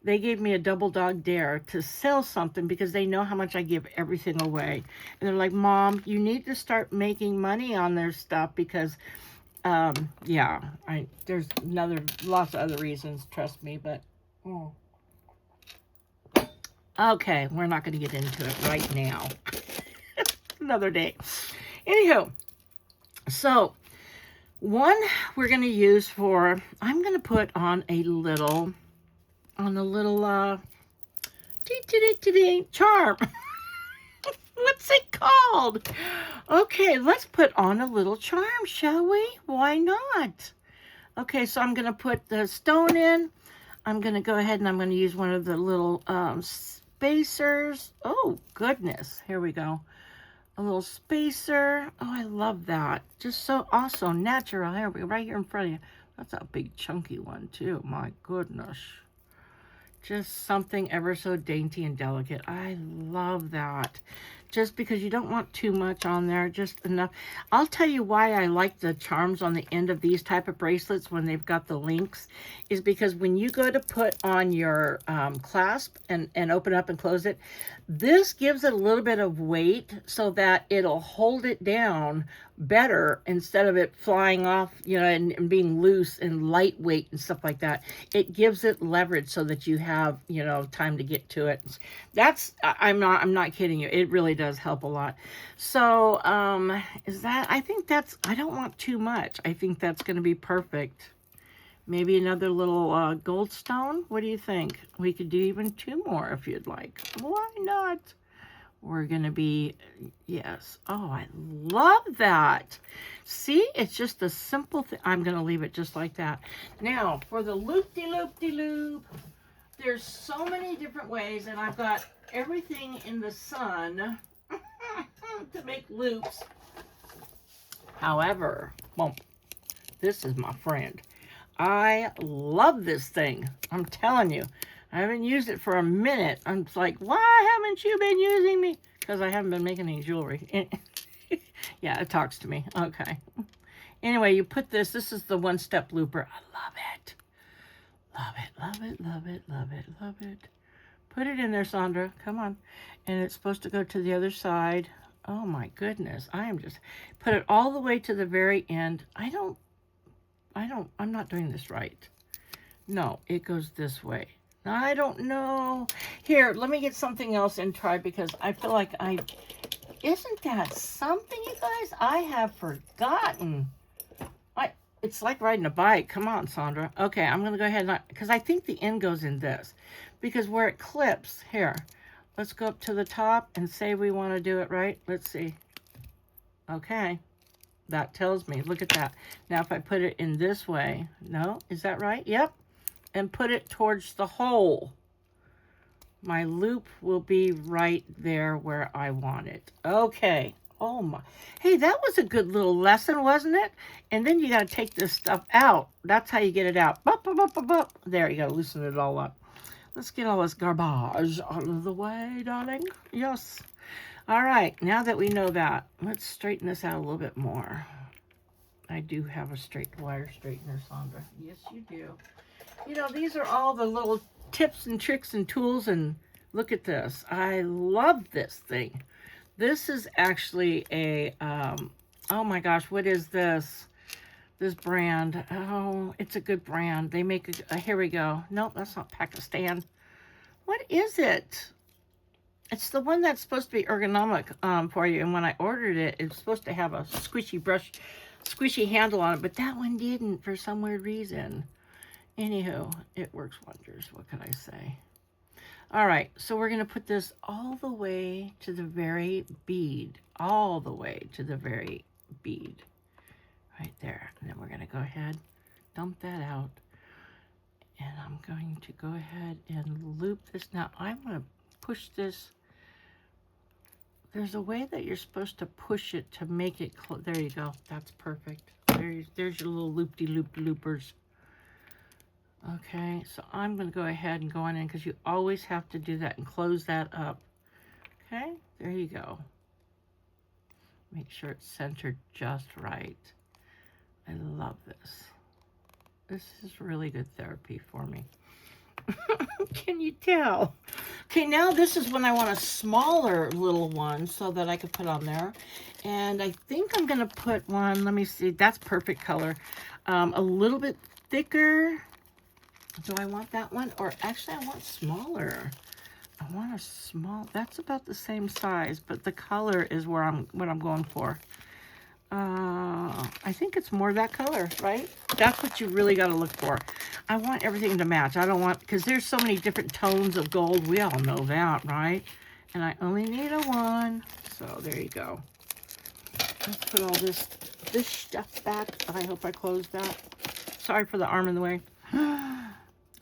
they gave me a double dog dare to sell something because they know how much I give everything away. And they're like, Mom, you need to start making money on their stuff because, yeah, there's lots of other reasons, trust me, but, okay, we're not going to get into it right now. Another day. Anywho, so one we're going to use for, I'm going to put on a little charm. What's it called? Okay, let's put on a little charm, shall we? Why not? Okay, so I'm going to put the stone in. I'm going to go ahead and I'm going to use one of the little spacers. Oh, goodness. Here we go. A little spacer. Oh, I love that. Just so awesome. Natural. Here we go. Right here in front of you. That's a big chunky one, too. My goodness. Just something ever so dainty and delicate. I love that. Just because you don't want too much on there, just enough. I'll tell you why I like the charms on the end of these type of bracelets when they've got the links, is because when you go to put on your clasp and open up and close it, this gives it a little bit of weight so that it'll hold it down better instead of it flying off, you know, and being loose and lightweight and stuff like that. It gives it leverage so that you have, you know, time to get to it. That's, I'm not kidding you. It really does help a lot. So, I think that's, I don't want too much. I think that's going to be perfect. Maybe another little gold stone. What do you think? We could do even 2 more if you'd like. Why not? We're going to be, yes. Oh, I love that. See, it's just a simple thing. I'm going to leave it just like that. Now, for the loop-de-loop-de-loop, there's so many different ways, and I've got everything in the sun to make loops. However, well, this is my friend. I love this thing. I'm telling you. I haven't used it for a minute. I'm like, why haven't you been using me? Because I haven't been making any jewelry. Yeah, it talks to me. Okay. Anyway, you put this. This is the one-step looper. I love it. Love it, love it, love it, love it, love it. Put it in there, Sandra. Come on. And it's supposed to go to the other side. Oh, my goodness. Put it all the way to the very end. I'm not doing this right. No, it goes this way. I don't know. Here, let me get something else and try because I feel like isn't that something, you guys? I have forgotten. It's like riding a bike. Come on, Sandra. Okay, I'm going to go ahead because I think the end goes in this. Because where it clips, here, let's go up to the top and say we want to do it right. Let's see. Okay. That tells me. Look at that. Now, if I put it in this way. No, is that right? Yep. And put it towards the hole. My loop will be right there where I want it. Okay. Oh my. Hey, that was a good little lesson, wasn't it? And then you got to take this stuff out. That's how you get it out. Bup, bup, bup, bup, bup. There you go. Loosen it all up. Let's get all this garbage out of the way, darling. Yes. All right. Now that we know that, let's straighten this out a little bit more. I do have a straight wire straightener, Sandra. Yes, you do. You know, these are all the little tips and tricks and tools, and look at this. I love this thing. This is actually a, oh my gosh, what is this? This brand. Oh, it's a good brand. They make here we go. Nope, that's not Pakistan. What is it? It's the one that's supposed to be ergonomic for you, and when I ordered it, it's supposed to have a squishy handle on it, but that one didn't for some weird reason. Anywho, it works wonders. What can I say? All right, so we're going to put this all the way to the very bead. All the way to the very bead. Right there. And then we're going to go ahead, dump that out. And I'm going to go ahead and loop this. Now, I'm going to push this. There's a way that you're supposed to push it to make it close. There you go. That's perfect. There's your little loop-de-loop-de-loopers. Okay, so I'm going to go ahead and go on in because you always have to do that and close that up. Okay, there you go. Make sure it's centered just right. I love this. This is really good therapy for me. Can you tell? Okay, now this is when I want a smaller little one so that I could put on there. And I think I'm going to put one, let me see, that's perfect color. A little bit thicker. Do I want that one? Or actually, I want smaller. I want a small, that's about the same size, but the color is where what I'm going for. I think it's more that color, right? That's what you really got to look for. I want everything to match. I don't want, because there's so many different tones of gold. We all know that, right? And I only need a one. So there you go. Let's put all this stuff back. I hope I closed that. Sorry for the arm in the way.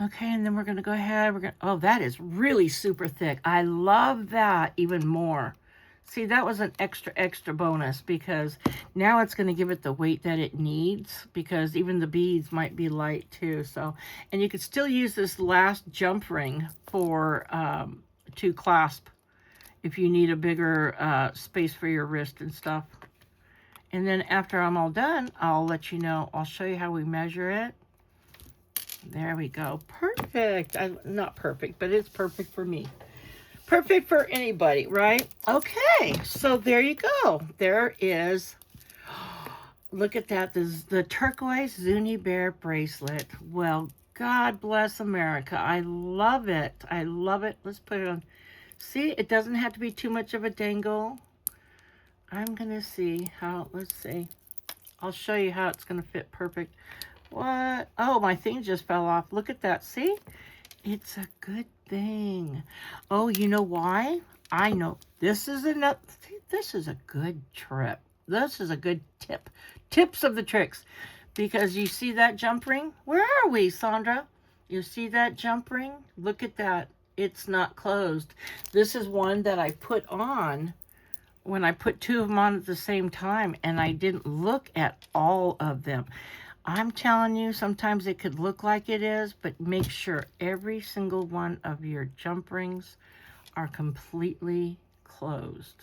Okay, and then we're going to go ahead. Oh, that is really super thick. I love that even more. See, that was an extra bonus because now it's going to give it the weight that it needs because even the beads might be light too. So, and you could still use this last jump ring for to clasp if you need a bigger space for your wrist and stuff. And then after I'm all done, I'll let you know. I'll show you how we measure it. There we go. Perfect. Not perfect, but it's perfect for me. Perfect for anybody, right? Okay, so there you go. There is, look at that. This is the Turquoise Zuni Bear bracelet. Well, God bless America. I love it. I love it. Let's put it on. See, it doesn't have to be too much of a dangle. I'm going to see how, let's see. I'll show you how it's going to fit perfect. What? Oh, my thing just fell off. Look at that. See? It's a good thing. Oh, you know why? I know. This is enough. This is a good trip. This is a good tip. Tips of the tricks. Because you see that jump ring? Where are we, Sandra? You see that jump ring? Look at that. It's not closed. This is one that I put on when I put two of them on at the same time, and I didn't look at all of them. I'm telling you, sometimes it could look like it is, but make sure every single one of your jump rings are completely closed.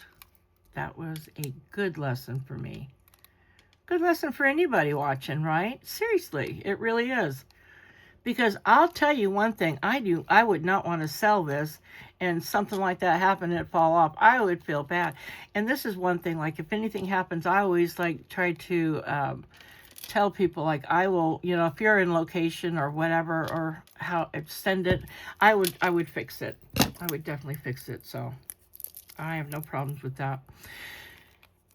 That was a good lesson for me. Good lesson for anybody watching, right? Seriously, it really is. Because I'll tell you one thing, I would not want to sell this and something like that happened and it fall off. I would feel bad. And this is one thing, like if anything happens, I always like try to tell people, like I will, you know, if you're in location or whatever, or how send it, I would fix it. I would definitely fix it. So I have no problems with that.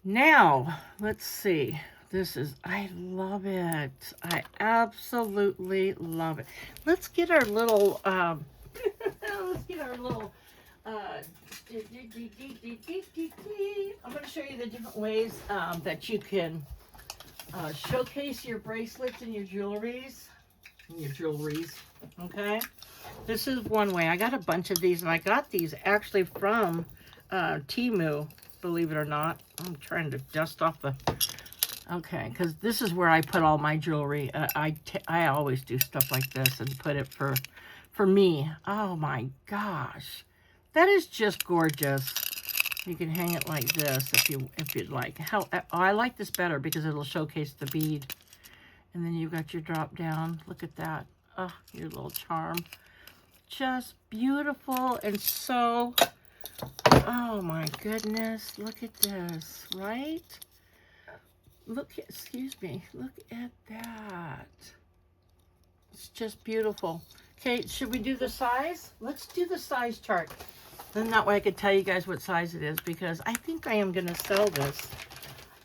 Now, let's see. This is, I love it. I absolutely love it. Let's get our little, let's get our little, I'm going to show you the different ways that you can showcase your bracelets and your jewelries. Okay? This is one way. I got a bunch of these, and I got these actually from Temu, believe it or not. I'm trying to dust off the... Okay, because this is where I put all my jewelry. I always do stuff like this and put it for me. Oh my gosh. That is just gorgeous. You can hang it like this if you'd like. I like this better because it'll showcase the bead. And then you've got your drop down. Look at that. Oh, your little charm. Just beautiful and so... Oh my goodness. Look at this, right? Look, excuse me, look at that. It's just beautiful. Okay, should we do the size? Let's do the size chart. Then that way I could tell you guys what size it is, because I think I am going to sell this.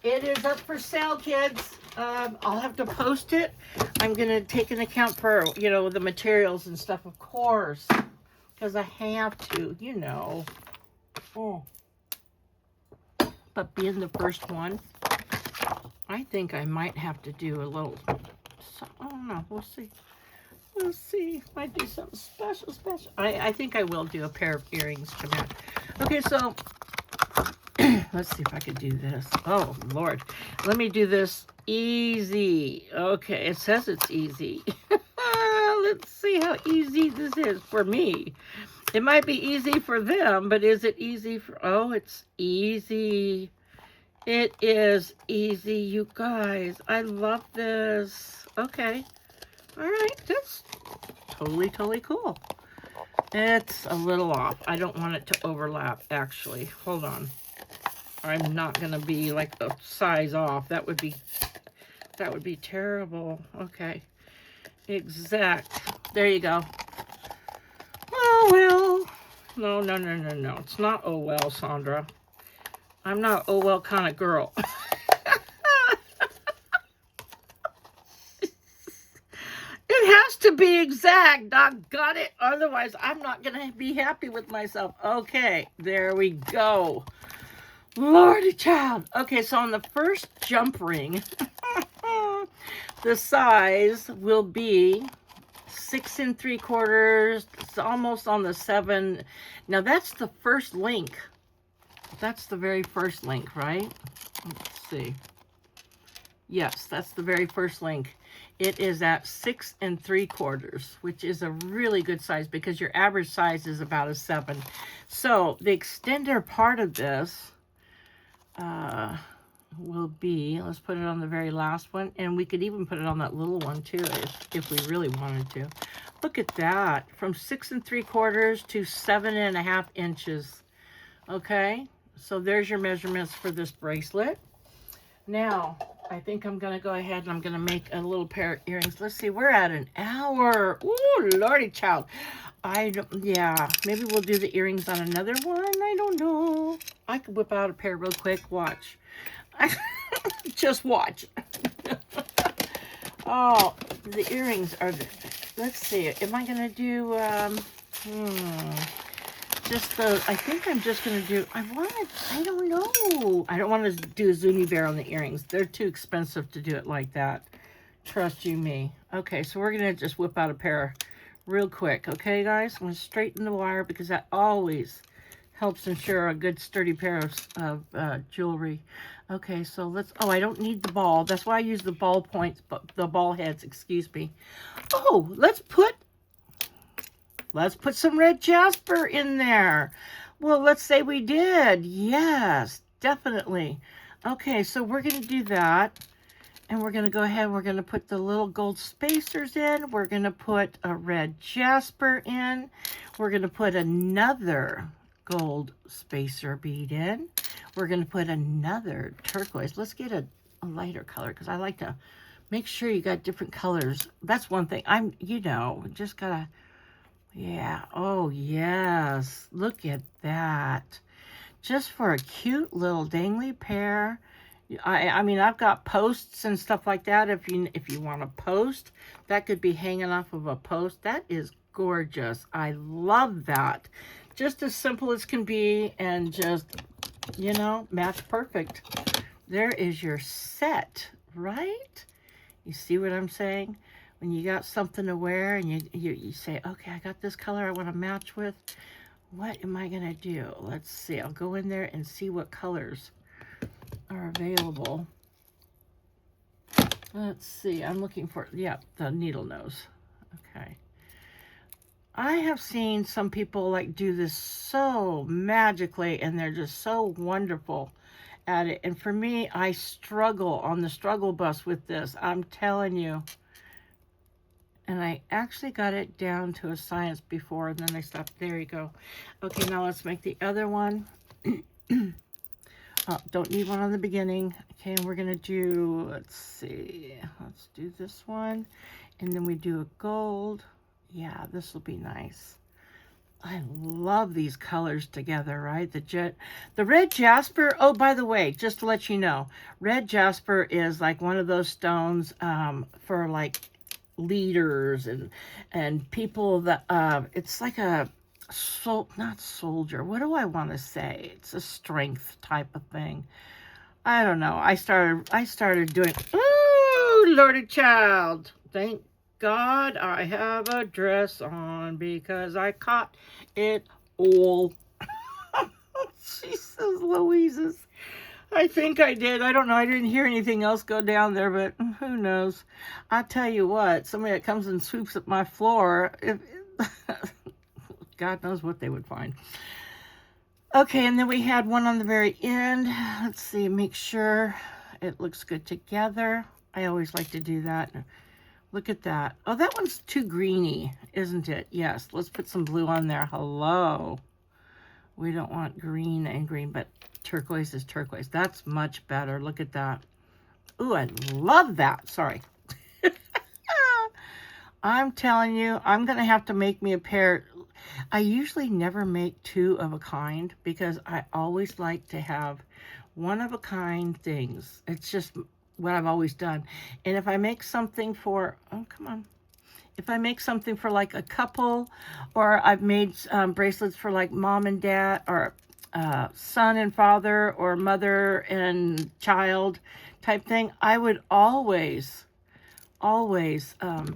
It is up for sale, kids. I'll have to post it. I'm going to take an account for, you know, the materials and stuff, of course, because I have to, you know. Oh. But being the first one, I think I might have to do a little, I don't know, we'll see. We'll see. Might do something special. I think I will do a pair of earrings to match. Okay, so let's see if I could do this. Oh, Lord. Let me do this easy. Okay, it says it's easy. Let's see how easy this is for me. It might be easy for them, but is it easy for... Oh, it's easy. It is easy, you guys. I love this. Okay. All right, that's totally, totally cool. It's a little off. I don't want it to overlap, actually. Hold on. I'm not going to be like the size off. That would be terrible. Okay. Exact. There you go. Oh, well. No, no, no, no, no. It's not oh, well, Sandra. I'm not oh, well kind of girl. It has to be exact. Doggone it. Otherwise, I'm not going to be happy with myself. Okay. There we go. Lordy child. Okay, so on the first jump ring, the size will be 6 3/4. It's almost on the 7. Now that's the first link. That's the very first link, right? Let's see. Yes, that's the very first link. It is at 6 3/4, which is a really good size because your average size is about a 7. So the extender part of this will be, let's put it on the very last one, and we could even put it on that little one too if we really wanted to. Look at that, from 6 3/4 to 7.5 inches. Okay, so there's your measurements for this bracelet. Now I think I'm gonna go ahead and I'm gonna make a little pair of earrings. Let's see, we're at an hour. Ooh, lordy child. Yeah, maybe we'll do the earrings on another one. I don't know. I could whip out a pair real quick. Watch. Just watch. Oh, the earrings are, let's see. Am I going to do, just the, I think I'm just going to do, I don't know. I don't want to do a Zuni Bear on the earrings. They're too expensive to do it like that. Trust you me. Okay, so we're going to just whip out a pair real quick. Okay, guys? I'm going to straighten the wire because that always helps ensure a good sturdy pair of jewelry. Okay, so let's, oh, I don't need the ball. That's why I use the ball points, but the ball heads, excuse me. Oh, let's put some red jasper in there. Well, let's say we did. Yes, definitely. Okay, so we're going to do that. And we're going to go ahead, we're going to put the little gold spacers in. We're going to put a red jasper in. We're going to put another gold spacer bead in. We're going to put another turquoise. Let's get a lighter color because I like to make sure you got different colors. That's one thing. Just got to, yeah. Oh, yes. Look at that. Just for a cute little dangly pair. I mean, I've got posts and stuff like that. If you want a post, that could be hanging off of a post. That is gorgeous. I love that. Just as simple as can be, and just, match perfect. There is your set, right? You see what I'm saying? When you got something to wear and you say, okay, I got this color I want to match with. What am I going to do? Let's see. I'll go in there and see what colors are available. Let's see. I'm looking for, the needle nose. Okay. I have seen some people do this so magically, and they're just so wonderful at it. And for me, I struggle on the struggle bus with this. I'm telling you. And I actually got it down to a science before, and then I stopped. There you go. Okay, now let's make the other one. Don't need one on the beginning. Okay, and we're going to do, let's do this one. And then we do a gold. Yeah, this will be nice. I love these colors together, right? The red jasper, oh, by the way, just to let you know, red jasper is like one of those stones for like leaders and people that, it's like a, not soldier. What do I want to say? It's a strength type of thing. I don't know. I started doing, ooh, Lordy child. Thank God I have a dress on because I caught it all. Jesus Louises. I think I did. I don't know. I didn't hear anything else go down there, but who knows? I tell you what, somebody that comes and swoops at my floor, God knows what they would find. Okay, and then we had one on the very end. Let's see, make sure it looks good together. I always like to do that. Look at that. Oh, that one's too greeny, isn't it? Yes, let's put some blue on there. Hello. We don't want green and green, but turquoise is turquoise. That's much better. Look at that. Ooh, I love that. Sorry. I'm telling you, I'm going to have to make me a pair. I usually never make two of a kind because I always like to have one of a kind things. It's just what I've always done. And if I make something for, oh, come on. If I make something for like a couple, or I've made bracelets for like mom and dad, or son and father, or mother and child type thing, I would always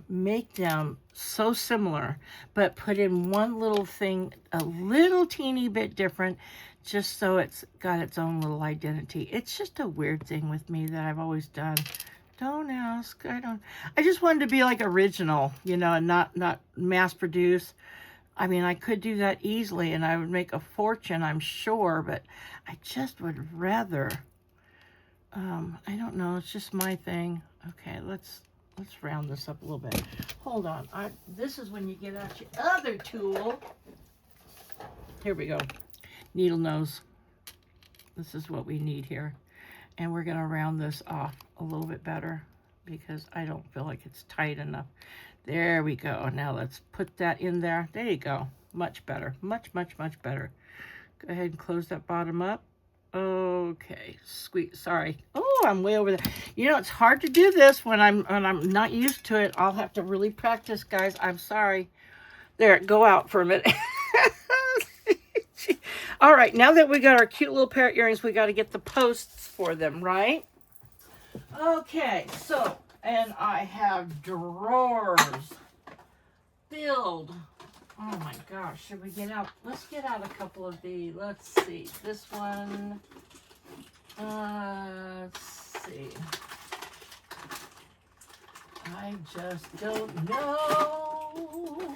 make them so similar, but put in one little thing, a little teeny bit different, just so it's got its own little identity. It's just a weird thing with me that I've always done. Don't ask. I just wanted to be like original, you know, and not mass produce. I mean, I could do that easily and I would make a fortune, I'm sure, but I just would rather, I don't know, it's just my thing. Okay, let's round this up a little bit. Hold on. This is when you get out your other tool. Here we go. Needle nose. This is what we need here. And we're going to round this off a little bit better because I don't feel like it's tight enough. There we go. Now let's put that in there. There you go. Much better. Much, much, much better. Go ahead and close that bottom up. Okay, sweet. Sorry. Oh, I'm way over there. You know, it's hard to do this when I'm not used to it. I'll have to really practice, guys. I'm sorry. There, go out for a minute. All right, now that we got our cute little pair of earrings, we got to get the posts for them, right? Okay, so, and I have drawers filled. Oh my gosh, should we get out? Let's get out a couple of these. Let's see. This one. Let's see. I just don't know.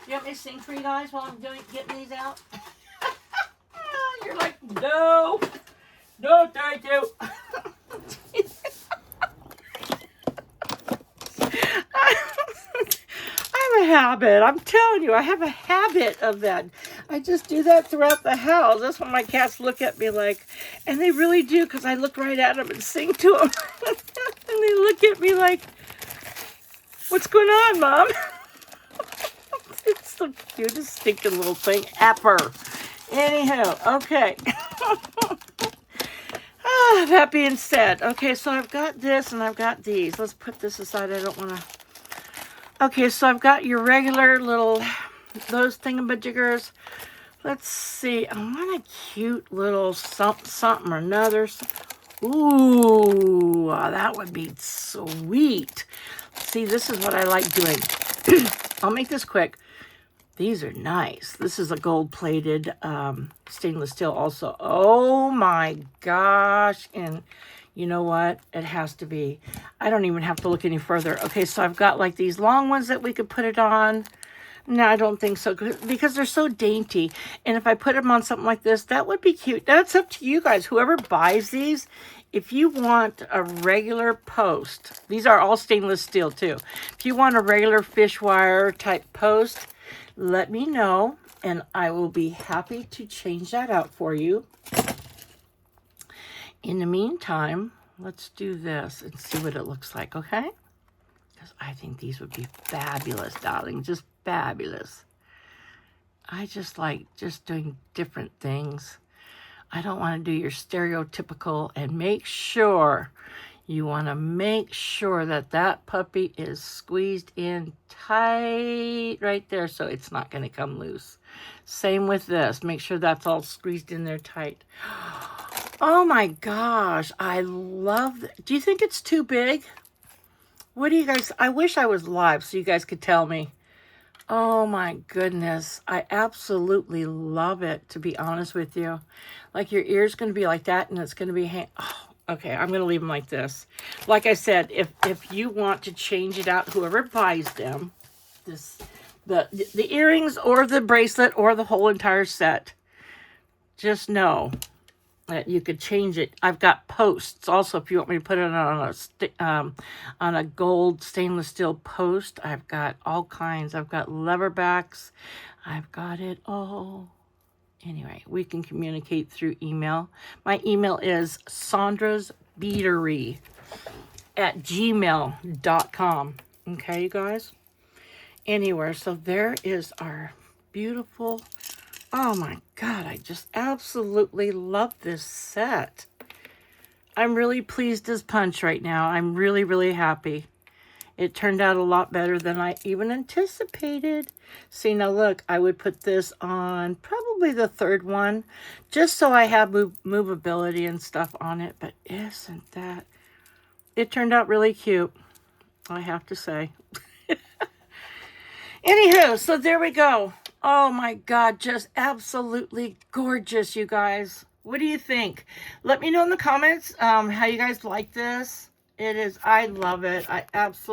You want me to sing for you guys while I'm getting these out? You're like, no. No, thank you. I have a habit. I'm telling you, I have a habit of that. I just do that throughout the house. That's when my cats look at me like, and they really do, because I look right at them and sing to them. And they look at me like, what's going on, Mom? It's the cutest stinking little thing ever. Anywho, okay. That being said, okay, so I've got this and I've got these. Let's put this aside. I don't want to. Okay, so I've got your regular little, those thingamajiggers. Let's see. I want a cute little something or another. Ooh, that would be sweet. See, this is what I like doing. I'll make this quick. These are nice. This is a gold-plated stainless steel also. Oh my gosh. And you know what? It has to be. I don't even have to look any further. Okay, so I've got like these long ones that we could put it on. No, I don't think so, because they're so dainty. And if I put them on something like this, that would be cute. That's up to you guys. Whoever buys these, if you want a regular post, these are all stainless steel too. If you want a regular fish wire type post, let me know, and I will be happy to change that out for you. In the meantime, let's do this and see what it looks like, okay? Because I think these would be fabulous, darling, just fabulous. I just like just doing different things. I don't want to do your stereotypical, and make sure you want to make sure that that puppy is squeezed in tight right there so it's not going to come loose. Same with this. Make sure that's all squeezed in there tight. Oh my gosh, I love that. Do you think it's too big? What do you guys, I wish I was live so you guys could tell me. Oh my goodness, I absolutely love it, to be honest with you. Like your ear's going to be like that, and it's going to be, okay, I'm going to leave them like this. Like I said, if you want to change it out, whoever buys them, the earrings or the bracelet or the whole entire set, just know You could change it. I've got posts also if you want me to put it on a gold stainless steel post. I've got all kinds. I've got lever backs. I've got it all. Anyway, we can communicate through email. My email is sandrasbeatery@gmail.com. Okay, you guys? Anywhere. So there is our beautiful... Oh my God, I just absolutely love this set. I'm really pleased as punch right now. I'm really, really happy. It turned out a lot better than I even anticipated. See, now look, I would put this on probably the third one, just so I have movability and stuff on it. But isn't that... It turned out really cute, I have to say. Anywho, so there we go. Oh my God, just absolutely gorgeous, you guys. What do you think? Let me know in the comments how you guys like this. I love it. I absolutely